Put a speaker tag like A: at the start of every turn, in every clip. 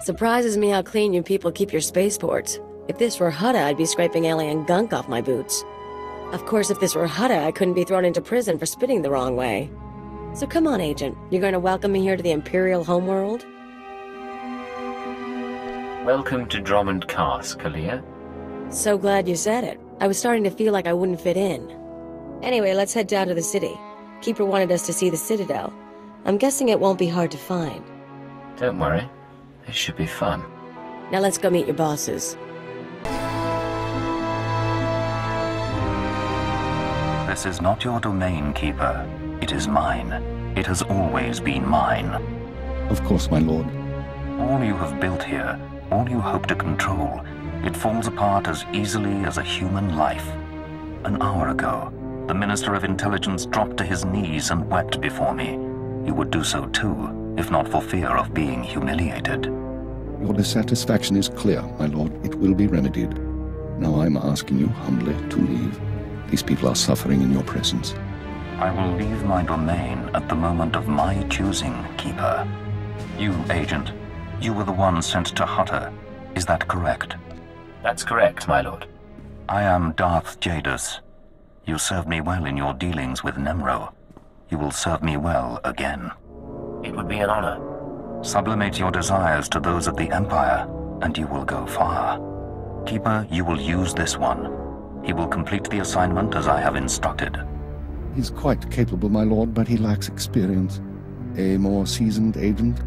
A: Surprises me how clean you people keep your spaceports. If this were Hutta, I'd be scraping alien gunk off my boots. Of course, if this were Hutta, I couldn't be thrown into prison for spitting the wrong way. So come on, Agent. You're going to welcome me here to the Imperial homeworld?
B: Welcome to Dromund Kaas, Kalia.
A: So glad you said it. I was starting to feel like I wouldn't fit in. Anyway, let's head down to the city. Keeper wanted us to see the Citadel. I'm guessing it won't be hard to find.
B: Don't worry. This should be fun.
A: Now let's go meet your bosses.
C: This is not your domain, Keeper. It is mine. It has always been mine.
D: Of course, my lord.
C: All you have built here, all you hope to control, it falls apart as easily as a human life. An hour ago, the Minister of Intelligence dropped to his knees and wept before me. He would do so too, if not for fear of being humiliated.
D: Your dissatisfaction is clear, my lord. It will be remedied. Now I'm asking you humbly to leave. These people are suffering in your presence.
C: I will leave my domain at the moment of my choosing, Keeper. You, Agent, you were the one sent to Hutta. Is that correct?
B: That's correct, my lord.
C: I am Darth Jadus. You served me well in your dealings with Nemro. You will serve me well again.
B: It would be an honor.
C: Sublimate your desires to those of the Empire, and you will go far. Keeper, you will use this one. He will complete the assignment as I have instructed.
D: He's quite capable, my lord, but he lacks experience. A more seasoned agent?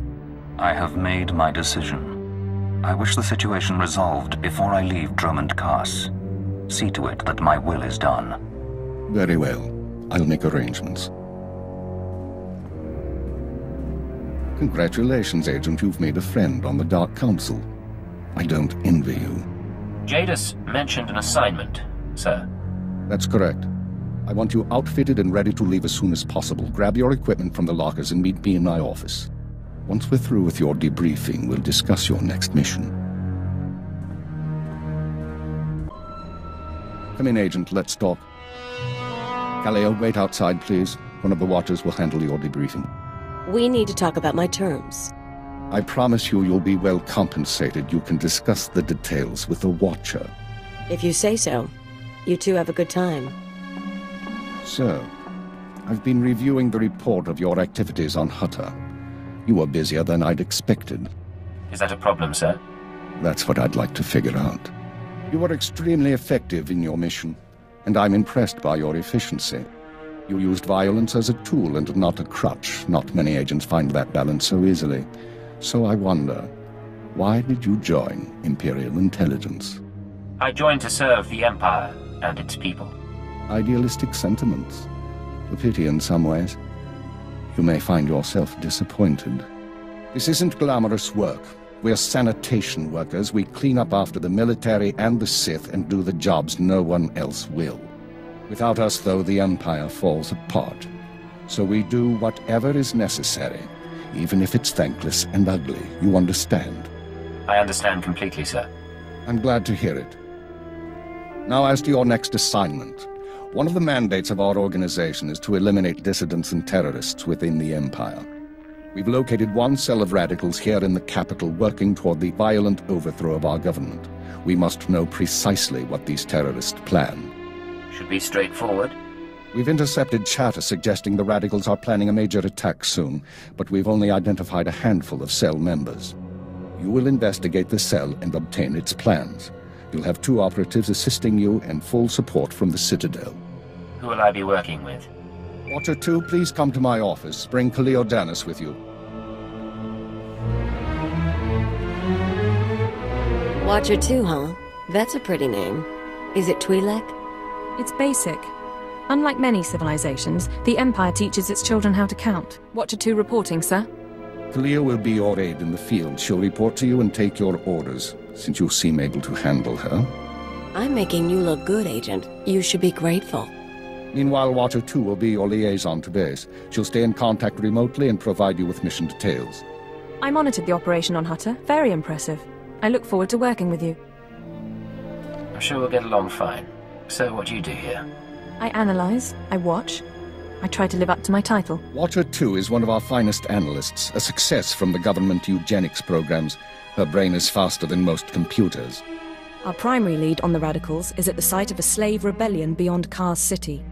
C: I have made my decision. I wish the situation resolved before I leave Dromund Kaas. See to it that my will is done.
D: Very well. I'll make arrangements. Congratulations, Agent. You've made a friend on the Dark Council. I don't envy you.
B: Jadus mentioned an assignment, sir.
D: That's correct. I want you outfitted and ready to leave as soon as possible. Grab your equipment from the lockers and meet me in my office. Once we're through with your debriefing, we'll discuss your next mission. Come in, Agent. Let's talk. Kaleo, wait outside, please. One of the watchers will handle your debriefing.
A: We need to talk about my terms.
D: I promise you'll be well compensated. You can discuss the details with the watcher.
A: If you say so. You two have a good time.
D: Sir, I've been reviewing the report of your activities on Hutta. You were busier than I'd expected.
B: Is that a problem, sir?
D: That's what I'd like to figure out. You were extremely effective in your mission, and I'm impressed by your efficiency. You used violence as a tool and not a crutch. Not many agents find that balance so easily. So I wonder, why did you join Imperial Intelligence?
B: I joined to serve the Empire and its people.
D: Idealistic sentiments. A pity in some ways. You may find yourself disappointed. This isn't glamorous work. We're sanitation workers. We clean up after the military and the Sith and do the jobs no one else will. Without us, though, the Empire falls apart. So we do whatever is necessary, even if it's thankless and ugly. You understand?
B: I understand completely, sir.
D: I'm glad to hear it. Now, as to your next assignment. One of the mandates of our organization is to eliminate dissidents and terrorists within the Empire. We've located one cell of radicals here in the capital working toward the violent overthrow of our government. We must know precisely what these terrorists plan.
B: Should be straightforward.
D: We've intercepted chatter suggesting the radicals are planning a major attack soon, but we've only identified a handful of cell members. You will investigate the cell and obtain its plans. You'll have 2 operatives assisting you and full support from the Citadel.
B: Who will I be working with?
D: Watcher 2, please come to my office. Bring Kaleo Danis with you.
A: Watcher 2, huh? That's a pretty name. Is it Twi'lek?
E: It's basic. Unlike many civilizations, the Empire teaches its children how to count. Watcher 2 reporting, sir.
D: Kaleo will be your aide in the field. She'll report to you and take your orders, since you seem able to handle her.
A: I'm making you look good, Agent. You should be grateful.
D: Meanwhile, Watcher 2 will be your liaison to base. She'll stay in contact remotely and provide you with mission details.
E: I monitored the operation on Hutta. Very impressive. I look forward to working with you.
B: I'm sure we'll get along fine. So what do you do here?
E: I analyze, I watch, I try to live up to my title.
D: Watcher 2 is one of our finest analysts, a success from the government eugenics programs. Her brain is faster than most computers.
E: Our primary lead on the radicals is at the site of a slave rebellion beyond Kaas City.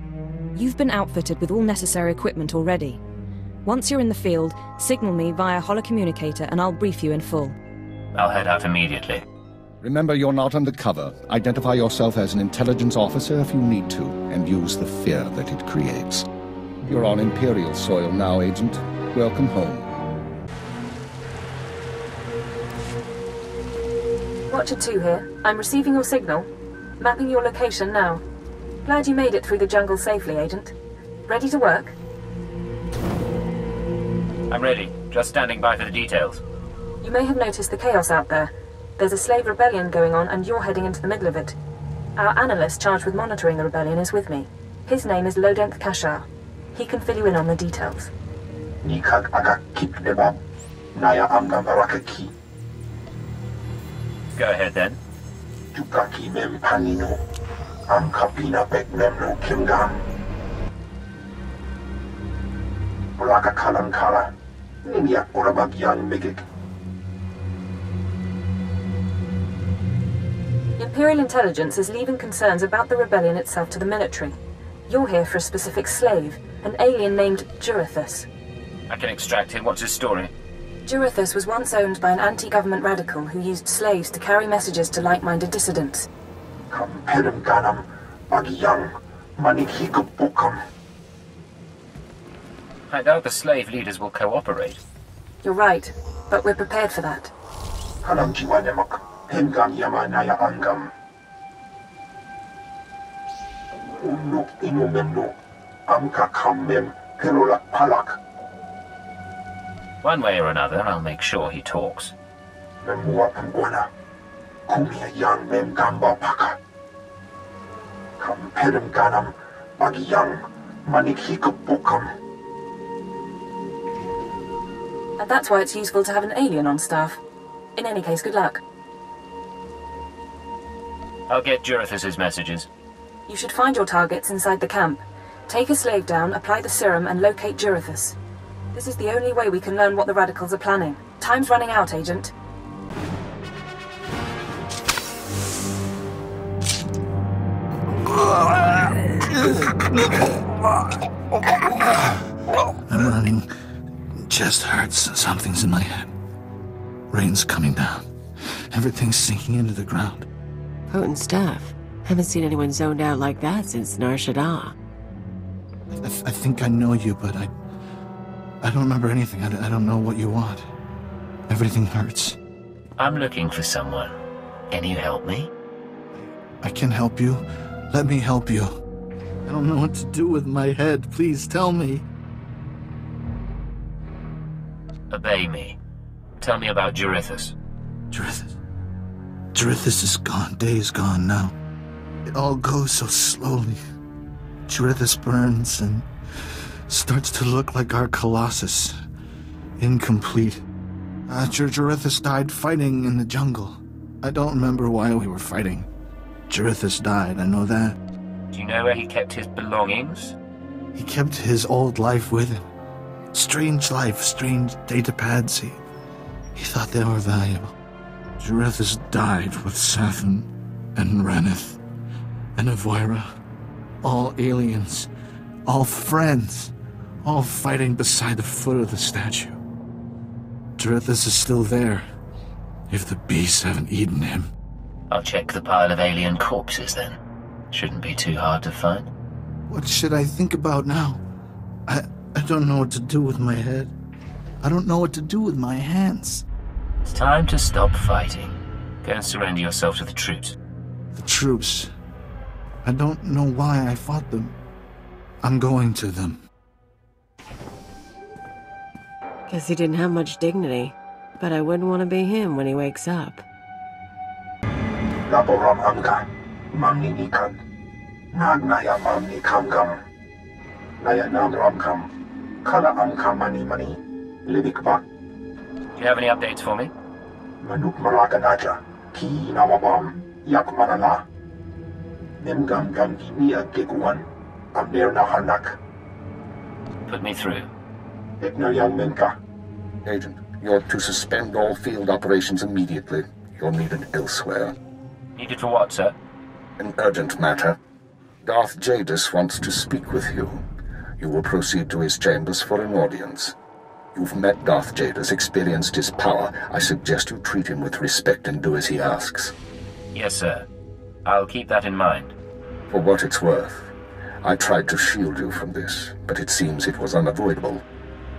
E: You've been outfitted with all necessary equipment already. Once you're in the field, signal me via holocommunicator and I'll brief you in full.
B: I'll head out immediately.
D: Remember, you're not undercover. Identify yourself as an intelligence officer if you need to, and use the fear that it creates. You're on Imperial soil now, Agent. Welcome home.
E: Watcher 2 here. I'm receiving your signal. Mapping your location now. Glad you made it through the jungle safely, Agent. Ready to work?
B: I'm ready. Just standing by for the details.
E: You may have noticed the chaos out there. There's a slave rebellion going on and you're heading into the middle of it. Our analyst charged with monitoring the rebellion is with me. His name is Lodenth Kashar. He can fill you in on the details.
B: Go ahead then.
E: Imperial intelligence is leaving concerns about the rebellion itself to the military. You're here for a specific slave, an alien named Jurithus.
B: I can extract him. What's his story?
E: Jurithus was once owned by an anti-government radical who used slaves to carry messages to like-minded dissidents.
B: I doubt the slave leaders will cooperate.
E: You're right, but we're prepared for that.
B: One way or another, I'll make sure he talks.
E: And that's why it's useful to have an alien on staff. In any case, good luck.
B: I'll get Jurithus's messages.
E: You should find your targets inside the camp. Take a slave down, apply the serum, and locate Jurithus. This is the only way we can learn what the radicals are planning. Time's running out, Agent.
F: I'm running. Chest hurts. Something's in my head. Rain's coming down. Everything's sinking into the ground.
A: Potent stuff. Haven't seen anyone zoned out like that since SWTOR.
F: I think I know you, but I don't remember anything. I don't know what you want. Everything hurts.
B: I'm looking for someone. Can you help me?
F: I can help you. Let me help you. I don't know what to do with my head. Please tell me.
B: Obey me. Tell me about Jurithus.
F: Jurithus is gone. Days gone now. It all goes so slowly. Jurithus burns and starts to look like our Colossus. Incomplete. Jurithus died fighting in the jungle. I don't remember why we were fighting. Jurithus died, I know that.
B: Do you know where he kept his belongings?
F: He kept his old life with him. Strange life, strange data pads. He thought they were valuable. Jurithus died with Sathan and Reneth and Avoira. All aliens, all friends, all fighting beside the foot of the statue. Jurithus is still there, if the beasts haven't eaten him.
B: I'll check the pile of alien corpses then. Shouldn't be too hard to find.
F: What should I think about now? I don't know what to do with my head. I don't know what to do with my hands.
B: It's time to stop fighting. Go and surrender yourself to the troops.
F: The troops. I don't know why I fought them. I'm going to them.
A: Guess he didn't have much dignity. But I wouldn't want to be him when he wakes up.
B: Do you have any updates for me? Put me through.
D: Agent, You're to suspend all field operations immediately. You're needed elsewhere.
B: Needed for what, sir?
D: An urgent matter. Darth Jadis wants to speak with you. You will proceed to his chambers for an audience. You've met Darth Jadis, experienced his power. I suggest you treat him with respect and do as he asks.
B: Yes, sir. I'll keep that in mind.
D: For what it's worth, I tried to shield you from this, but it seems it was unavoidable.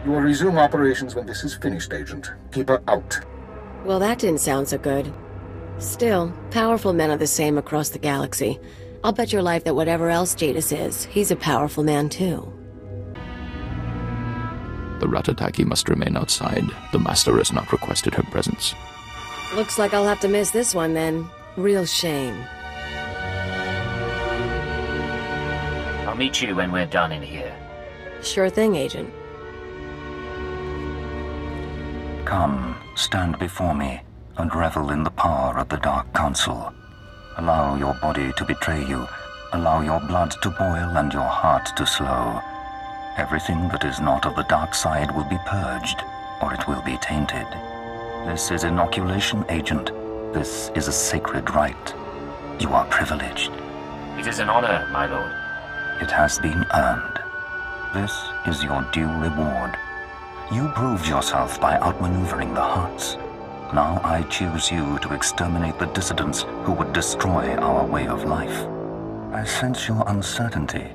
D: You will resume operations when this is finished, Agent. Keep her out.
A: Well, that didn't sound so good. Still, powerful men are the same across the galaxy. I'll bet your life that whatever else Jadis is, he's a powerful man too.
G: The Ratataki must remain outside. The Master has not requested her presence.
A: Looks like I'll have to miss this one then. Real shame.
B: I'll meet you when we're done in here.
A: Sure thing, Agent.
C: Come, stand before me, and revel in the power of the Dark Council. Allow your body to betray you. Allow your blood to boil and your heart to slow. Everything that is not of the dark side will be purged, or it will be tainted. This is inoculation, Agent. This is a sacred rite. You are privileged.
B: It is an honor, my lord.
C: It has been earned. This is your due reward. You proved yourself by outmaneuvering the Hearts. Now I choose you to exterminate the dissidents who would destroy our way of life. I sense your uncertainty.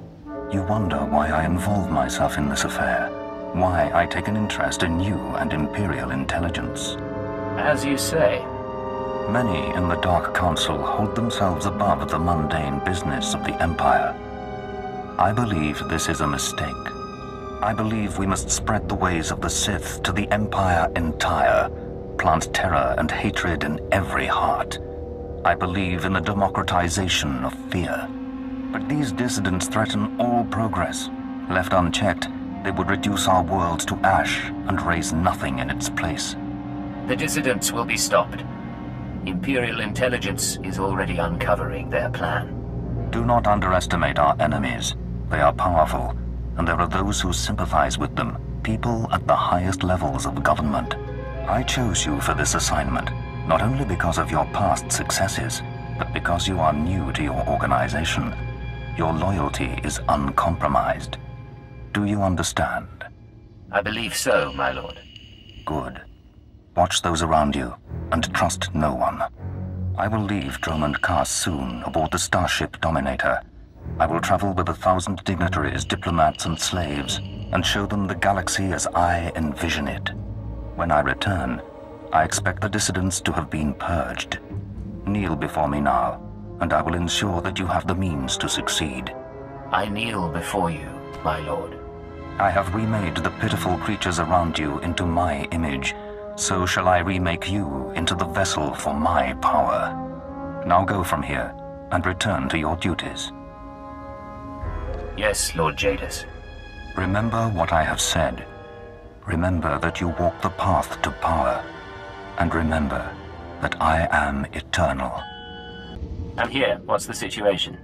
C: You wonder why I involve myself in this affair, why I take an interest in you and Imperial intelligence.
B: As you say.
C: Many in the Dark Council hold themselves above the mundane business of the Empire. I believe this is a mistake. I believe we must spread the ways of the Sith to the Empire entire, plant terror and hatred in every heart. I believe in the democratization of fear. But these dissidents threaten all progress. Left unchecked, they would reduce our world to ash and raise nothing in its place.
B: The dissidents will be stopped. Imperial intelligence is already uncovering their plan.
C: Do not underestimate our enemies. They are powerful, and there are those who sympathize with them, people at the highest levels of government. I chose you for this assignment, not only because of your past successes, but because you are new to your organization. Your loyalty is uncompromised. Do you understand?
B: I believe so, my lord.
C: Good. Watch those around you, and trust no one. I will leave Dromund Kaas soon aboard the starship Dominator. I will travel with 1,000 dignitaries, diplomats, and slaves, and show them the galaxy as I envision it. When I return, I expect the dissidents to have been purged. Kneel before me now, and I will ensure that you have the means to succeed.
B: I kneel before you, my lord.
C: I have remade the pitiful creatures around you into my image. So shall I remake you into the vessel for my power. Now go from here, and return to your duties.
B: Yes, Lord Jadis.
C: Remember what I have said. Remember that you walk the path to power. And remember that I am eternal.
B: I'm here. What's the situation?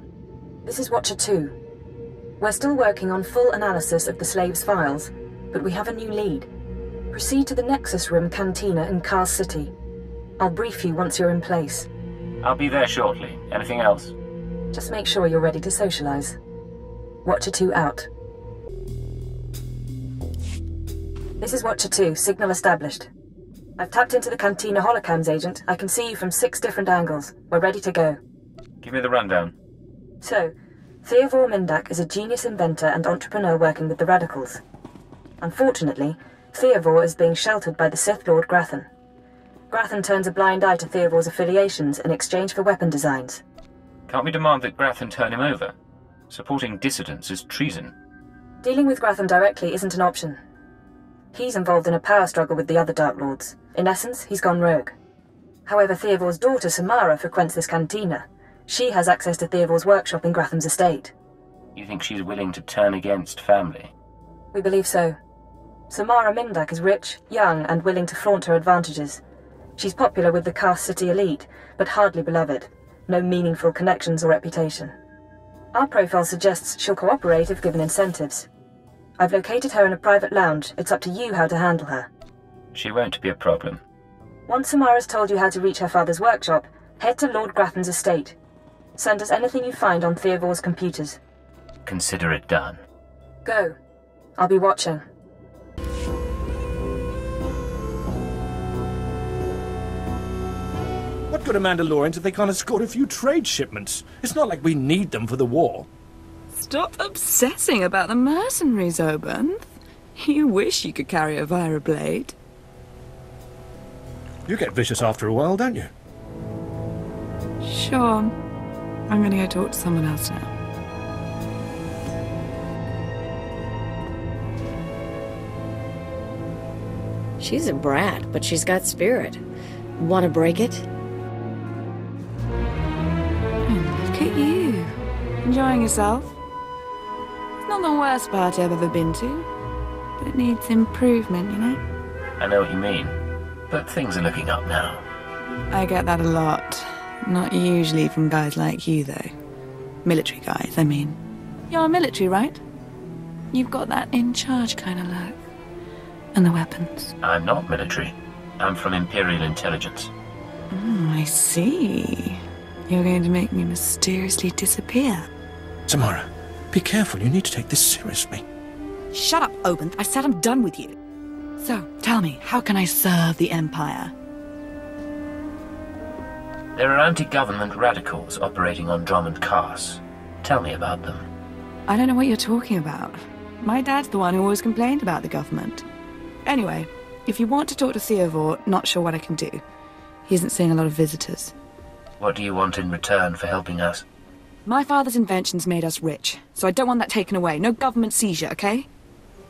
E: This is Watcher 2. We're still working on full analysis of the slaves' files, but we have a new lead. Proceed to the Nexus Room Cantina in Kaas City. I'll brief you once you're in place.
B: I'll be there shortly. Anything else?
E: Just make sure you're ready to socialize. Watcher 2 out. This is Watcher 2, signal established. I've tapped into the Cantina holocams, Agent. I can see you from 6 different angles. We're ready to go.
B: Give me the rundown.
E: So, Theovor Mindak is a genius inventor and entrepreneur working with the Radicals. Unfortunately, Theovor is being sheltered by the Sith Lord Grathan. Grathan turns a blind eye to Theovor's affiliations in exchange for weapon designs.
B: Can't we demand that Grathan turn him over? Supporting dissidents is treason.
E: Dealing with Grathan directly isn't an option. He's involved in a power struggle with the other Dark Lords. In essence, he's gone rogue. However, Theovor's daughter Samara frequents this cantina. She has access to Theovor's workshop in Grathan's estate.
B: You think she's willing to turn against family?
E: We believe so. Samara Mindak is rich, young, and willing to flaunt her advantages. She's popular with the Kaas City elite, but hardly beloved. No meaningful connections or reputation. Our profile suggests she'll cooperate if given incentives. I've located her in a private lounge. It's up to you how to handle her.
B: She won't be a problem.
E: Once Samara's told you how to reach her father's workshop, head to Lord Grafton's estate. Send us anything you find on Theovor's computers.
B: Consider it done.
E: Go. I'll be watching.
H: What good are Mandalorians if they can't escort a few trade shipments? It's not like we need them for the war.
I: Stop obsessing about the mercenaries, Obenth. You wish you could carry a via a blade.
H: You get vicious after a while, don't you?
I: Sure. I'm gonna go talk to someone else now.
A: She's a brat, but she's got spirit. Want to break it?
I: Look at you. Enjoying yourself? It's not the worst party I've ever been to, but it needs improvement, you know?
B: I know what you mean, but things are looking up now.
I: I get that a lot. Not usually from guys like you, though. Military guys, I mean. You're military, right? You've got that in-charge kind of look. And the weapons.
B: I'm not military. I'm from Imperial intelligence.
I: I see. You're going to make me mysteriously disappear.
H: Samara, be careful. You need to take this seriously.
I: Shut up, Obenth. I said I'm done with you. So, tell me, how can I serve the Empire?
B: There are anti-government radicals operating on Dromund Kaas. Tell me about them.
I: I don't know what you're talking about. My dad's the one who always complained about the government. Anyway, if you want to talk to Theovor, not sure what I can do. He isn't seeing a lot of visitors.
B: What do you want in return for helping us?
I: My father's inventions made us rich, so I don't want that taken away. No government seizure, okay?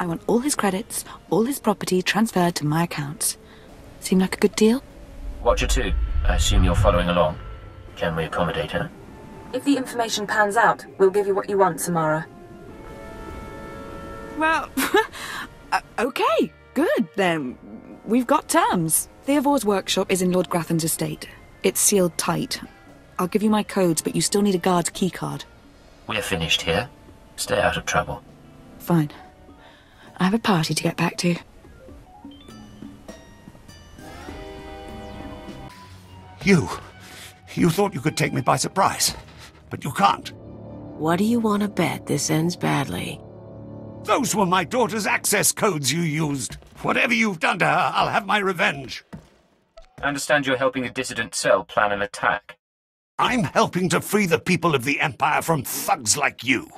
I: I want all his credits, all his property transferred to my accounts. Seem like a good deal?
B: Watcher 2, I assume you're following along. Can we accommodate her?
E: If the information pans out, we'll give you what you want, Samara.
I: Well, okay, good then. We've got terms. Theovor's workshop is in Lord Grafton's estate. It's sealed tight. I'll give you my codes, but you still need a guard's keycard.
B: We're finished here. Stay out of trouble.
I: Fine. I have a party to get back to.
J: You thought you could take me by surprise, but you can't.
A: What do you want to bet this ends badly?
J: Those were my daughter's access codes you used. Whatever you've done to her, I'll have my revenge.
B: I understand you're helping the dissident cell plan an attack.
J: I'm helping to free the people of the Empire from thugs like you.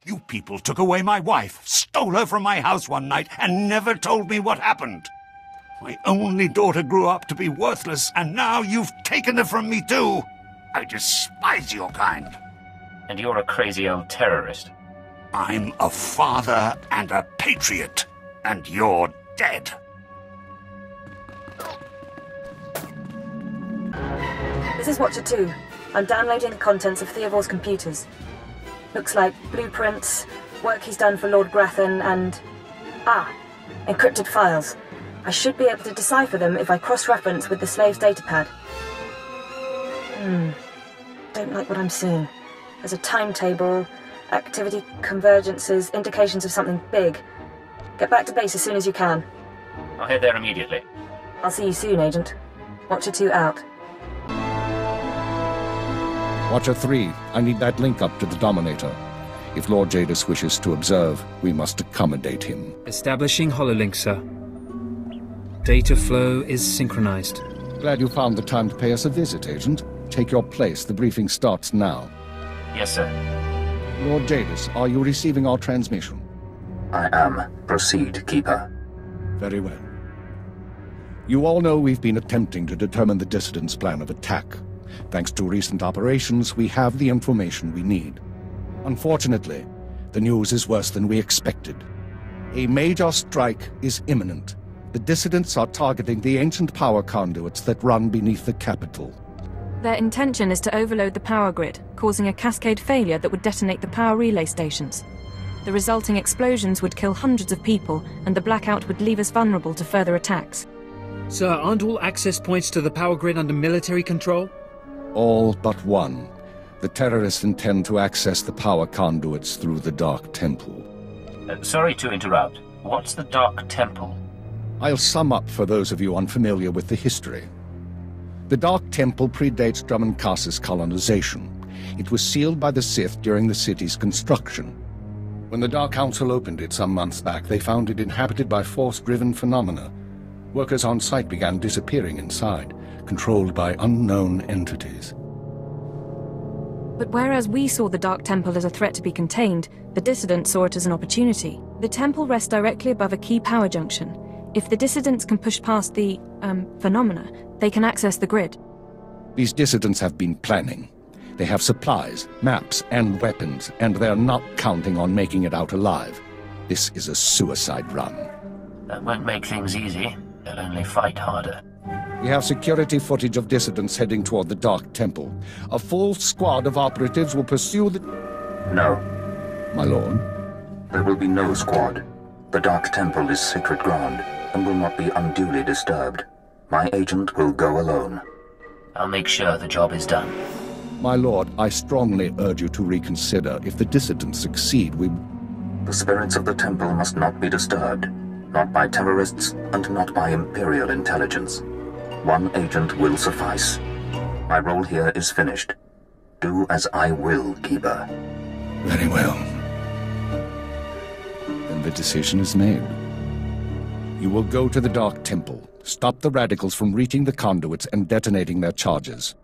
J: You people took away my wife, stole her from my house one night, and never told me what happened. My only daughter grew up to be worthless, and now you've taken her from me too. I despise your kind.
B: And you're a crazy old terrorist.
J: I'm a father and a patriot, and you're dead.
E: This is Watcher 2. I'm downloading the contents of Theovor's computers. Looks like blueprints, work he's done for Lord Grafton, and... encrypted files. I should be able to decipher them if I cross-reference with the slave's datapad. Don't like what I'm seeing. There's a timetable, activity convergences, indications of something big. Get back to base as soon as you can.
B: I'll head there immediately.
E: I'll see you soon, Agent. Watcher 2 out.
D: Watcher 3, I need that link up to the Dominator. If Lord Jadis wishes to observe, we must accommodate him.
K: Establishing hololink, sir. Data flow is synchronized.
D: Glad you found the time to pay us a visit, Agent. Take your place. The briefing starts now.
B: Yes, sir.
D: Lord Jadis, are you receiving our transmission?
C: I am. Proceed, Keeper.
D: Very well. You all know we've been attempting to determine the dissidents' plan of attack. Thanks to recent operations, we have the information we need. Unfortunately, the news is worse than we expected. A major strike is imminent. The dissidents are targeting the ancient power conduits that run beneath the capital.
E: Their intention is to overload the power grid, causing a cascade failure that would detonate the power relay stations. The resulting explosions would kill hundreds of people, and the blackout would leave us vulnerable to further attacks.
K: Sir, aren't all access points to the power grid under military control?
D: All but one. The terrorists intend to access the power conduits through the Dark Temple.
B: Sorry to interrupt. What's the Dark Temple?
D: I'll sum up for those of you unfamiliar with the history. The Dark Temple predates Dromund Kaas's colonization. It was sealed by the Sith during the city's construction. When the Dark Council opened it some months back, they found it inhabited by force-driven phenomena. Workers on site began disappearing inside, controlled by unknown entities.
E: But whereas we saw the Dark Temple as a threat to be contained, the dissidents saw it as an opportunity. The temple rests directly above a key power junction. If the dissidents can push past the, phenomena, they can access the grid.
D: These dissidents have been planning. They have supplies, maps, and weapons, and they're not counting on making it out alive. This is a suicide run.
B: That won't make things easy. They'll only fight harder.
D: We have security footage of dissidents heading toward the Dark Temple. A full squad of operatives will pursue the...
C: No.
D: My lord?
C: There will be no squad. The Dark Temple is sacred ground and will not be unduly disturbed. My agent will go alone.
B: I'll make sure the job is done.
D: My lord, I strongly urge you to reconsider. If the dissidents succeed, we...
C: The spirits of the temple must not be disturbed. Not by terrorists and not by Imperial intelligence. One agent will suffice. My role here is finished. Do as I will, Keeper.
D: Very well. Then the decision is made. You will go to the Dark Temple, stop the radicals from reaching the conduits and detonating their charges.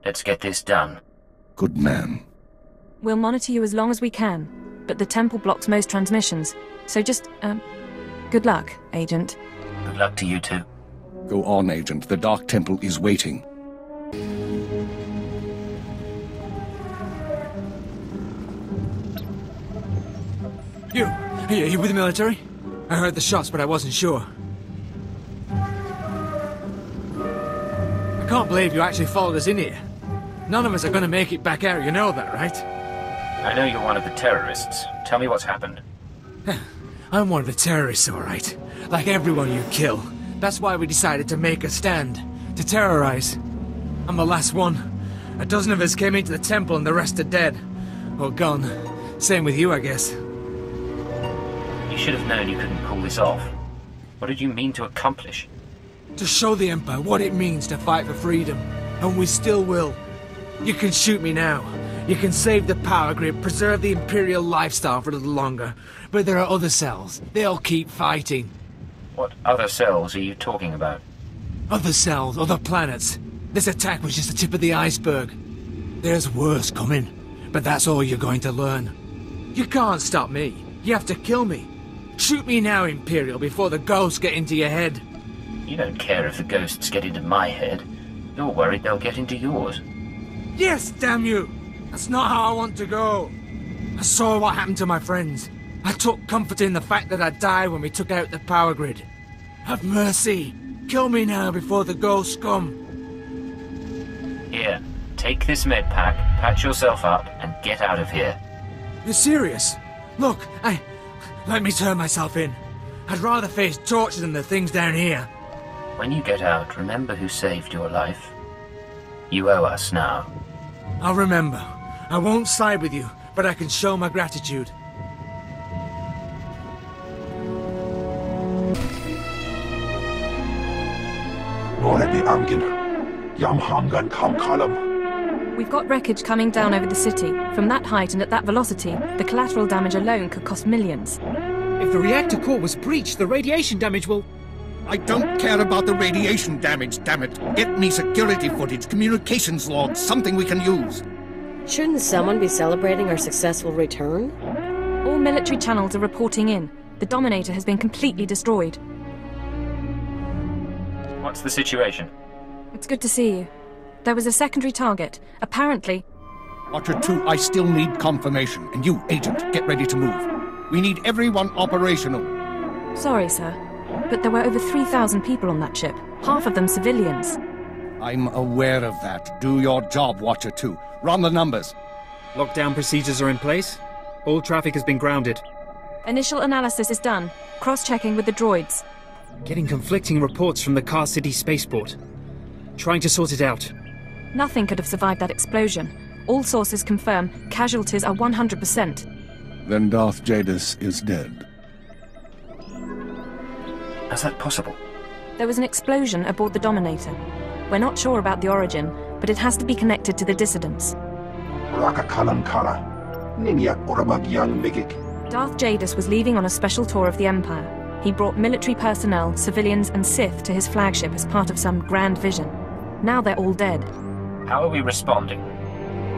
B: Let's get this done.
D: Good man.
E: We'll monitor you as long as we can, but the temple blocks most transmissions. So just, good luck, Agent.
B: Good luck to you too.
D: Go on, Agent. The Dark Temple is waiting.
L: You with the military? I heard the shots, but I wasn't sure. I can't believe you actually followed us in here. None of us are gonna make it back out, you know that, right?
B: I know you're one of the terrorists. Tell me what's happened.
L: I'm one of the terrorists, all right. Like everyone you kill. That's why we decided to make a stand. To terrorize. I'm the last one. A dozen of us came into the temple and the rest are dead. Or gone. Same with you, I guess.
B: You should have known you couldn't pull this off. What did you mean to accomplish?
L: To show the Empire what it means to fight for freedom. And we still will. You can shoot me now. You can save the power grid, preserve the Imperial lifestyle for a little longer. But there are other cells. They'll keep fighting.
B: What other cells are you talking about?
L: Other cells, other planets. This attack was just the tip of the iceberg. There's worse coming. But that's all you're going to learn. You can't stop me. You have to kill me. Shoot me now, Imperial, before the ghosts get into your head.
B: You don't care if the ghosts get into my head. You're worried they'll get into yours.
L: Yes, damn you! That's not how I want to go. I saw what happened to my friends. I took comfort in the fact that I died when we took out the power grid. Have mercy. Kill me now before the ghosts come.
B: Here, take this med pack, patch yourself up, and get out of here.
L: You're serious? Look, let me turn myself in. I'd rather face torture than the things down here.
B: When you get out, remember who saved your life. You owe us now.
L: I'll remember. I won't side with you, but I can show my gratitude.
E: We've got wreckage coming down over the city. From that height and at that velocity, the collateral damage alone could cost millions.
K: If the reactor core was breached, the radiation damage will...
D: I don't care about the radiation damage, damn it. Get me security footage, communications logs, something we can use.
A: Shouldn't someone be celebrating our successful return?
E: All military channels are reporting in. The Dominator has been completely destroyed.
B: What's the situation?
E: It's good to see you. There was a secondary target. Apparently...
D: Watcher 2, I still need confirmation. And you, Agent, get ready to move. We need everyone operational.
E: Sorry, sir. But there were over 3,000 people on that ship. Half of them civilians.
D: I'm aware of that. Do your job, Watcher 2. Run the numbers.
K: Lockdown procedures are in place. All traffic has been grounded.
E: Initial analysis is done. Cross-checking with the droids.
K: Getting conflicting reports from the Kaas City spaceport. Trying to sort it out.
E: Nothing could have survived that explosion. All sources confirm casualties are 100%.
D: Then Darth Jadis is dead.
B: How's that possible?
E: There was an explosion aboard the Dominator. We're not sure about the origin, but it has to be connected to the dissidents. Darth Jadis was leaving on a special tour of the Empire. He brought military personnel, civilians, and Sith to his flagship as part of some grand vision. Now they're all dead.
B: How are we responding?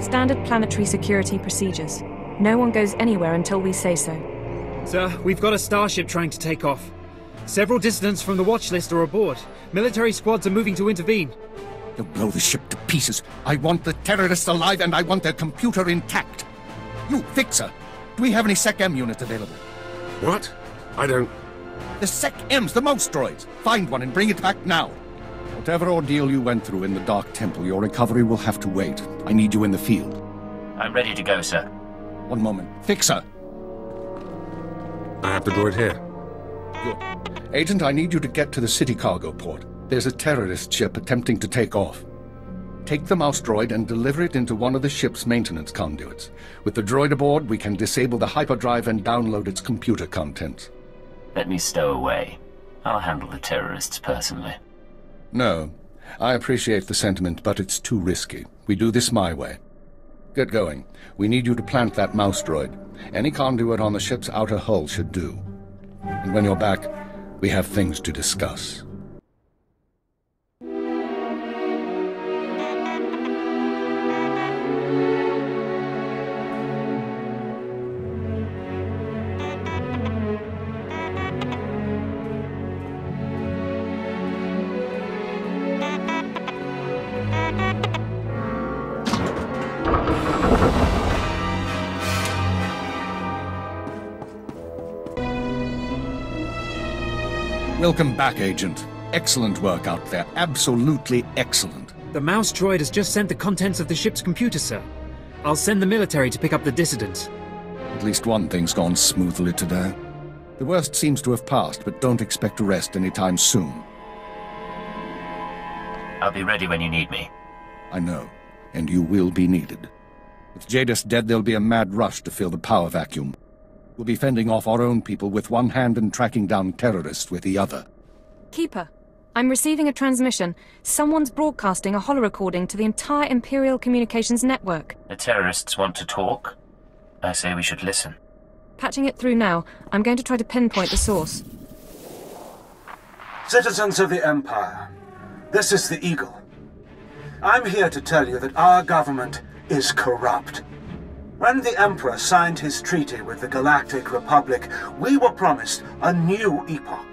E: Standard planetary security procedures. No one goes anywhere until we say so.
K: Sir, we've got a starship trying to take off. Several dissidents from the watch list are aboard. Military squads are moving to intervene.
D: They'll blow the ship to pieces. I want the terrorists alive and I want their computer intact. You, Fixer, do we have any Sec-M units available?
M: What? I don't...
D: The Sec-Ms, the mouse droids. Find one and bring it back now. Whatever ordeal you went through in the Dark Temple, your recovery will have to wait. I need you in the field.
B: I'm ready to go, sir.
D: One moment. Fixer!
M: I have the droid here.
D: Good. Agent, I need you to get to the city cargo port. There's a terrorist ship attempting to take off. Take the mouse droid and deliver it into one of the ship's maintenance conduits. With the droid aboard, we can disable the hyperdrive and download its computer contents.
B: Let me stow away. I'll handle the terrorists personally.
D: No. I appreciate the sentiment, but it's too risky. We do this my way. Get going. We need you to plant that mouse droid. Any conduit on the ship's outer hull should do. And when you're back, we have things to discuss. Welcome back, Agent. Excellent work out there. Absolutely excellent.
K: The mouse droid has just sent the contents of the ship's computer, sir. I'll send the military to pick up the dissidents.
D: At least one thing's gone smoothly today. The worst seems to have passed, but don't expect to rest anytime soon.
B: I'll be ready when you need me.
D: I know, and you will be needed. With Jadis dead, there'll be a mad rush to fill the power vacuum. We'll be fending off our own people with one hand and tracking down terrorists with the other.
E: Keeper, I'm receiving a transmission. Someone's broadcasting a holo-recording to the entire Imperial communications network.
B: The terrorists want to talk? I say we should listen.
E: Patching it through now. I'm going to try to pinpoint the source.
N: Citizens of the Empire, this is the Eagle. I'm here to tell you that our government is corrupt. When the Emperor signed his treaty with the Galactic Republic, we were promised a new epoch.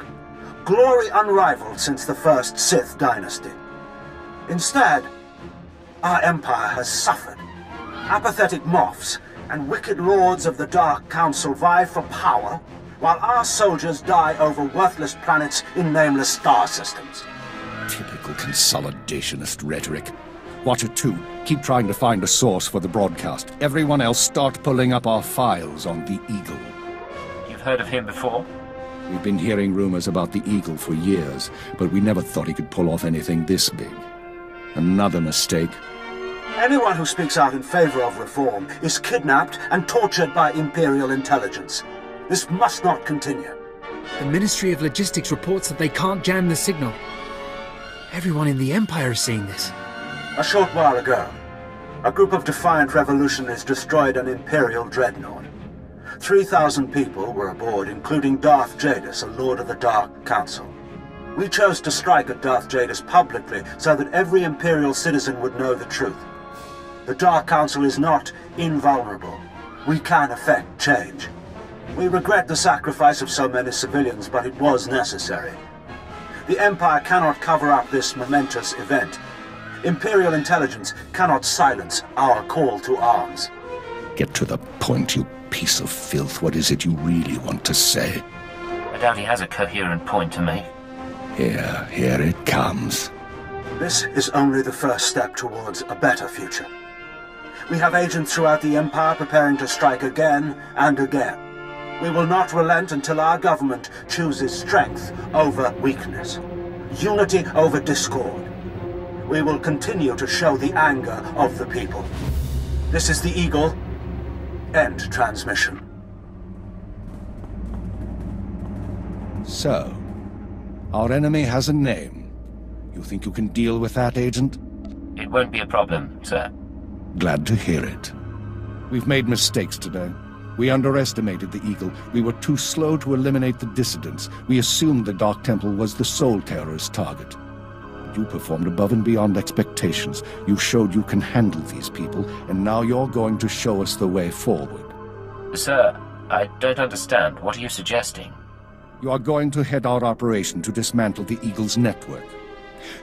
N: Glory unrivaled since the first Sith dynasty. Instead, our Empire has suffered. Apathetic moffs and wicked lords of the Dark Council vie for power, while our soldiers die over worthless planets in nameless star systems.
D: Typical consolidationist rhetoric. Watcher 2, keep trying to find a source for the broadcast. Everyone else start pulling up our files on the Eagle.
B: You've heard of him before?
D: We've been hearing rumors about the Eagle for years, but we never thought he could pull off anything this big. Another mistake.
N: Anyone who speaks out in favor of reform is kidnapped and tortured by Imperial intelligence. This must not continue.
K: The Ministry of Logistics reports that they can't jam the signal. Everyone in the Empire is seeing this.
N: A short while ago, a group of defiant revolutionaries destroyed an Imperial dreadnought. 3,000 people were aboard, including Darth Jadis, a Lord of the Dark Council. We chose to strike at Darth Jadis publicly so that every Imperial citizen would know the truth. The Dark Council is not invulnerable. We can effect change. We regret the sacrifice of so many civilians, but it was necessary. The Empire cannot cover up this momentous event. Imperial intelligence cannot silence our call to arms.
D: Get to the point, you piece of filth. What is it you really want to say?
B: I doubt he has a coherent point to make.
D: Here it comes.
N: This is only the first step towards a better future. We have agents throughout the Empire preparing to strike again and again. We will not relent until our government chooses strength over weakness, unity over discord. We will continue to show the anger of the people. This is the Eagle. End transmission.
D: So, Our enemy has a name. You think you can deal with that, Agent?
B: It won't be a problem, sir.
D: Glad to hear it. We've made mistakes today. We underestimated the Eagle. We were too slow to eliminate the dissidents. We assumed the Dark Temple was the sole terrorist target. You performed above and beyond expectations. You showed you can handle these people, and now you're going to show us the way forward.
B: Sir, I don't understand. What are you suggesting?
D: You are going to head our operation to dismantle the Eagle's network.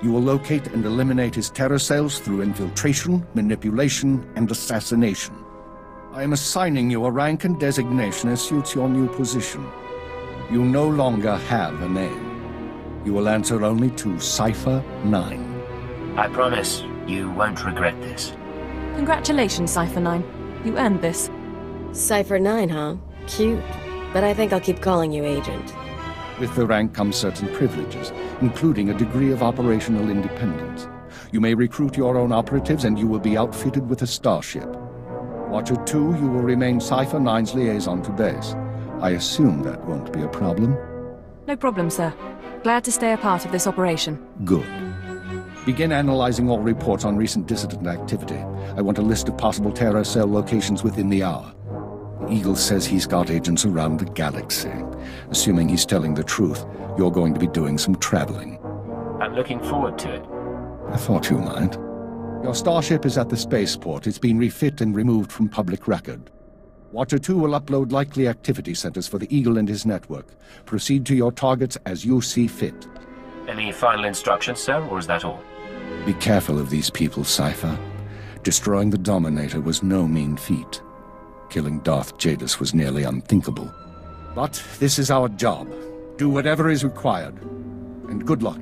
D: You will locate and eliminate his terror cells through infiltration, manipulation, and assassination. I am assigning you a rank and designation as suits your new position. You no longer have a name. You will answer only to Cipher 9.
B: I promise you won't regret this.
E: Congratulations, Cipher 9. You earned this.
A: Cipher 9, huh? Cute. But I think I'll keep calling you Agent.
D: With the rank comes certain privileges, including a degree of operational independence. You may recruit your own operatives, and you will be outfitted with a starship. Watcher 2, you will remain Cipher 9's liaison to base. I assume that won't be a problem?
E: No problem, sir. Glad to stay a part of this operation.
D: Good. Begin analyzing all reports on recent dissident activity. I want a list of possible terror cell locations within the hour. The Eagle says he's got agents around the galaxy. Assuming he's telling the truth, you're going to be doing some traveling.
B: I'm looking forward to it.
D: I thought you might. Your starship is at the spaceport. It's been refit and removed from public record. Watcher 2 will upload likely activity centers for the Eagle and his network. Proceed to your targets as you see fit.
B: Any final instructions, sir, or is that all?
D: Be careful of these people, Cipher. Destroying the Dominator was no mean feat. Killing Darth Jadus was nearly unthinkable. But this is our job. Do whatever is required. And good luck.